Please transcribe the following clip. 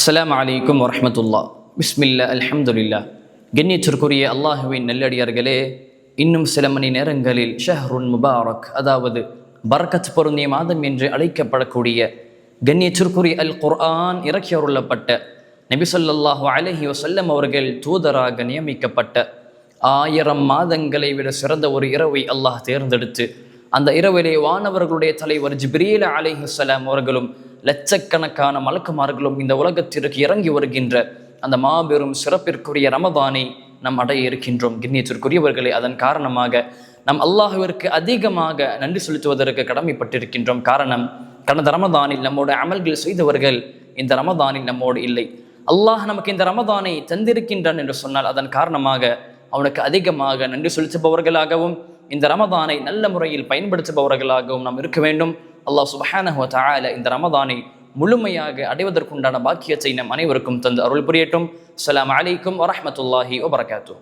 அஸ்ஸலாமு அலைக்கும் வரஹ்மத்துல்லாஹ். பிஸ்மில்லா அல்ஹம்துலில்லாஹ். கண்ணியத்திற்குரிய அல்லாஹுவின் நல்லடியார்களே, இன்னும் சில மணி நேரங்களில் ஷஹ்ருன் முபாரக், அதாவது பரக்கத் பொருந்திய மாதம் என்று அழைக்கப்படக்கூடிய கண்ணியத்திற்குரிய அல் குர்ஆன் இறக்கி அருளப்பட்ட நபி ஸல்லல்லாஹு அலைஹி வஸல்லம் அவர்கள் தூதராக நியமிக்கப்பட்ட 1000 மாதங்களை விட சிறந்த ஒரு இரவை அல்லாஹ் தேர்ந்தெடுத்து அந்த இரவிலே வானவர்களுடைய தலைவர் ஜிப்ரீல் அலைஹிஸ்ஸலாம் அவர்களும் லட்சக்கணக்கான மலக்குமார்களும் இந்த உலகத்திற்கு இறங்கி வருகின்ற அந்த மாபெரும் சிறப்பிற்குரிய ரமதானை நாம் அடைய இருக்கின்றோம். கண்ணியத்திற்குரியவர்களே, அதன் காரணமாக நம் அல்லாஹுவிற்கு அதிகமாக நன்றி செலுத்துவதற்கு கடமைப்பட்டிருக்கின்றோம். காரணம், கடந்த ரமதானில் நம்மோட அமல்கள் செய்தவர்கள் இந்த ரமதானில் நம்மோடு இல்லை. அல்லாஹ் நமக்கு இந்த ரமதானை தந்திருக்கின்றான் என்று சொன்னால் அதன் காரணமாக அவனுக்கு அதிகமாக நன்றி செலுத்துபவர்களாகவும் இந்த ரமதானை நல்ல முறையில் பயன்படுத்துபவர்களாகவும் நாம் இருக்க வேண்டும். அல்லாஹ் சுப்ஹானஹு வ தஆலா இந்த ரமதானை முழுமையாக அடைவதற்குண்டான பாக்கியத்தை நம் அனைவருக்கும் தந்து அருள் புரியட்டும். அஸ்ஸலாமு அலைக்கும் வரஹ்மத்துல்லாஹி வபரகாத்துஹு.